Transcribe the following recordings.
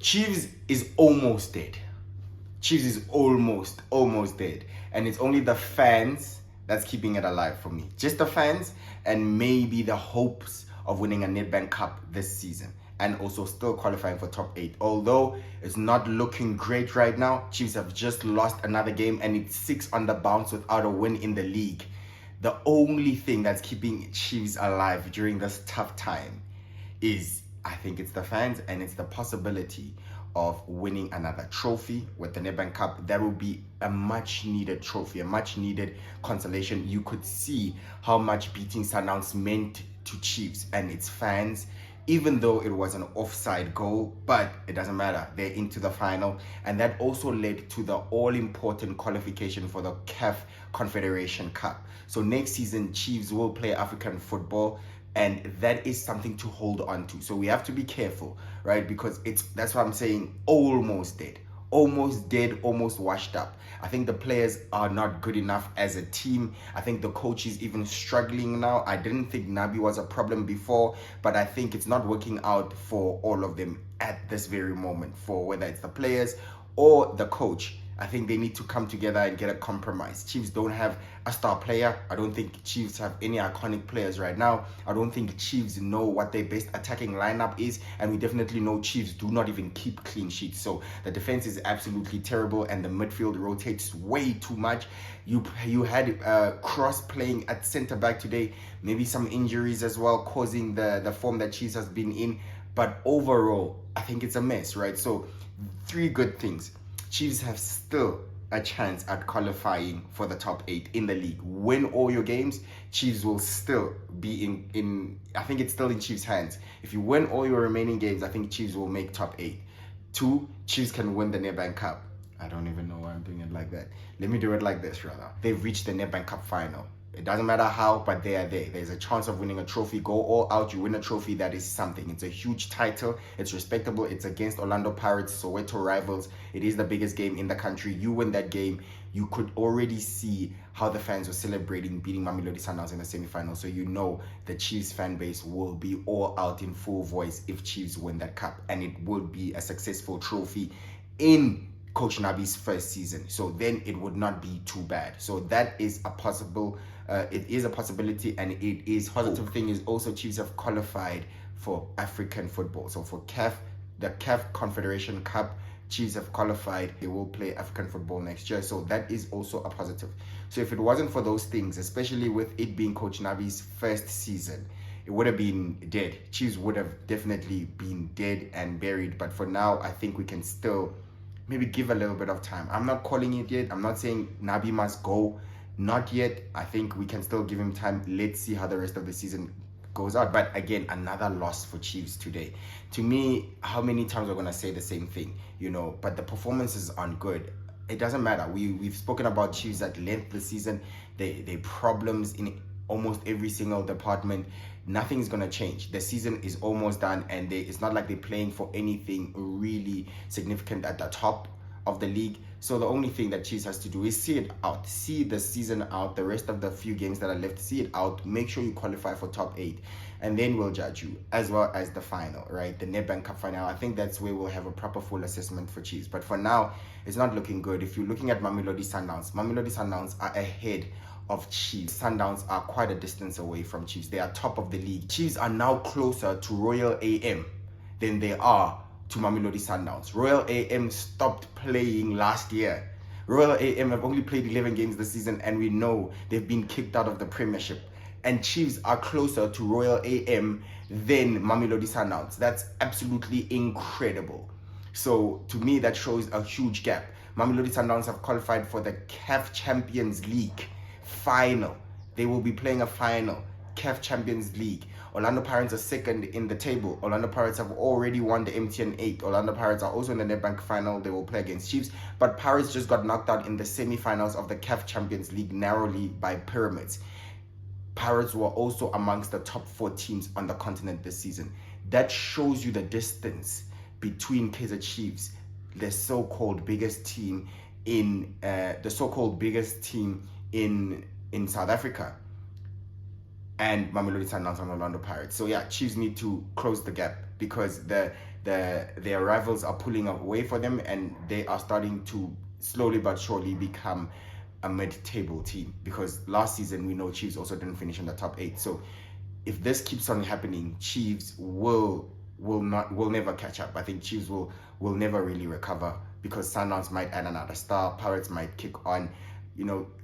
Chiefs is almost dead. Chiefs is almost dead. And it's only the fans that's keeping it alive for me. Just the fans and maybe the hopes of winning a Nedbank Cup this season. And also still qualifying for top 8. Although it's not looking great right now. Chiefs have just lost another game and it's 6 on the bounce without a win in the league. The only thing that's keeping Chiefs alive during this tough time is, I think it's the fans and it's the possibility of winning another trophy with the Nedbank Cup. That would be a much needed trophy, a much needed consolation. You could see how much beating Sundowns meant to Chiefs and its fans, even though it was an offside goal, but it doesn't matter. They're into the final. And that also led to the all-important qualification for the CAF Confederation Cup. So next season, Chiefs will play African football, and that is something to hold on to. So we have to be careful, right? Because that's why I'm saying almost dead. Almost dead, almost washed up. I think the players are not good enough as a team. I think the coach is even struggling now. I didn't think Nabi was a problem before, but I think it's not working out for all of them at this very moment, for whether it's the players or the coach. I think they need to come together and get a compromise. Chiefs don't have a star player. I don't think Chiefs have any iconic players right now. I don't think Chiefs know what their best attacking lineup is. And we definitely know Chiefs do not even keep clean sheets. So the defense is absolutely terrible and the midfield rotates way too much. You had Cross playing at centre back today. Maybe some injuries as well, causing the form that Chiefs has been in. But overall, I think it's a mess, right? So 3 good things. Chiefs have still a chance at qualifying for the top 8 in the league. Win all your games, Chiefs will still be in I think it's still in Chiefs' hands. If you win all your remaining games, I think Chiefs will make top 8. 2, Chiefs can win the Nedbank Cup. I don't even know why I'm doing it like that. Let me do it like this rather. They've reached the Nedbank Cup final. It doesn't matter how, but they are there. There's a chance of winning a trophy. Go all out, you win a trophy. That is something. It's a huge title. It's respectable. It's against Orlando Pirates, Soweto rivals. It is the biggest game in the country. You win that game. You could already see how the fans were celebrating beating Mamelodi Sundowns in the semi-final. So you know the Chiefs fan base will be all out in full voice if Chiefs win that cup. And it will be a successful trophy in Coach Nabi's first season. So then it would not be too bad. So that is a possible it is a possibility, and it is positive thing is also Chiefs have qualified for African football. So for the CAF Confederation Cup, Chiefs have qualified. They will play African football next year. So that is also a positive. So if it wasn't for those things, especially with it being Coach Nabi's first season, it would have been dead. Chiefs would have definitely been dead and buried. But for now, I think we can still maybe give a little bit of time. I'm not calling it yet. I'm not saying Nabi must go. Not yet. I think we can still give him time. Let's see how the rest of the season goes out. But again, another loss for Chiefs today. To me, how many times we're going to say the same thing, you know, but the performances aren't good. It doesn't matter. We've spoken about Chiefs at length this season. They problems in almost every single department. Nothing's going to change. The season is almost done, and it's not like they're playing for anything really significant at the top of the league. So the only thing that Chiefs has to do is see it out. See the season out, the rest of the few games that are left, see it out. Make sure you qualify for top 8. And then we'll judge you, as well as the final, right? The Nedbank Cup final. I think that's where we'll have a proper full assessment for Chiefs. But for now, it's not looking good. If you're looking at Mamelodi Sundowns are ahead of Chiefs. Sundowns are quite a distance away from Chiefs. They are top of the league. Chiefs are now closer to Royal AM than they are to Mamelodi Sundowns. Royal AM stopped playing last year. Royal AM have only played 11 games this season, and we know they've been kicked out of the Premiership. And Chiefs are closer to Royal AM than Mamelodi Sundowns. That's absolutely incredible. So to me, that shows a huge gap. Mamelodi Sundowns have qualified for the CAF Champions League final. They will be playing a final, CAF Champions League. Orlando Pirates are second in the table. Orlando Pirates have already won the MTN 8. Orlando Pirates are also in the Nedbank final. They will play against Chiefs. But Pirates just got knocked out in the semi-finals of the CAF Champions League narrowly by Pyramids. Pirates were also amongst the top 4 teams on the continent this season. That shows you the distance between Kaizer Chiefs, the so-called biggest team in South Africa, and Mamelodi Sundowns and Orlando Pirates. So yeah, Chiefs need to close the gap, because the their rivals are pulling away for them, and they are starting to slowly but surely become a mid-table team, because last season we know Chiefs also didn't finish in the top 8. So if this keeps on happening, Chiefs will never catch up. I think Chiefs will never really recover, because Sundowns might add another star, Pirates might kick on.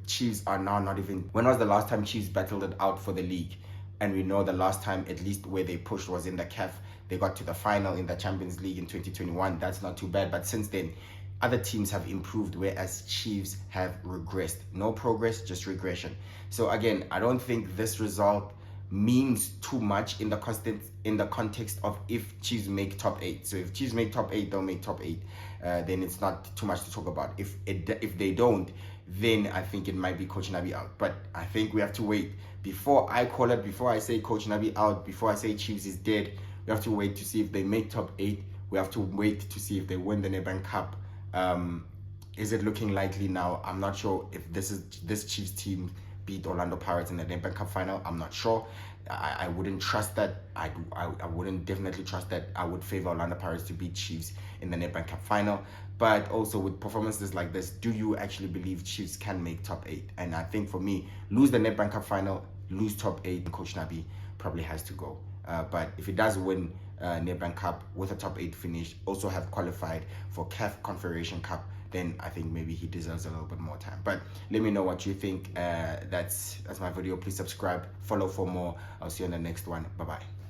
Chiefs are now not even. When was the last time Chiefs battled it out for the league? And we know the last time, at least where they pushed, was in the CAF. They got to the final in the Champions League in 2021. That's not too bad. But since then, other teams have improved, whereas Chiefs have regressed. No progress, just regression. So again, I don't think this result means too much in the context of if Chiefs make top 8. So if Chiefs make top 8, they'll make top 8. Then it's not too much to talk about. If they don't, then I think it might be Coach Nabi out. But I think we have to wait before I call it, before I say Coach Nabi out, before I say Chiefs is dead. We have to wait to see if they make top 8. We have to wait to see if they win the Nedbank Cup. Is it looking likely now? I'm not sure if this Chiefs team beat Orlando Pirates in the Nedbank Cup final. I'm not sure. I wouldn't trust that. I wouldn't definitely trust that. I would favor Orlando Pirates to beat Chiefs in the Nedbank Cup final. But also with performances like this, do you actually believe Chiefs can make top 8? And I think for me, lose the Nedbank Cup final, lose top 8, Coach Nabi probably has to go. But if he does win Nedbank Cup with a top 8 finish, also have qualified for CAF Confederation Cup, then I think maybe he deserves a little bit more time. But let me know what you think. That's my video. Please subscribe, follow for more. I'll see you on the next one. Bye bye.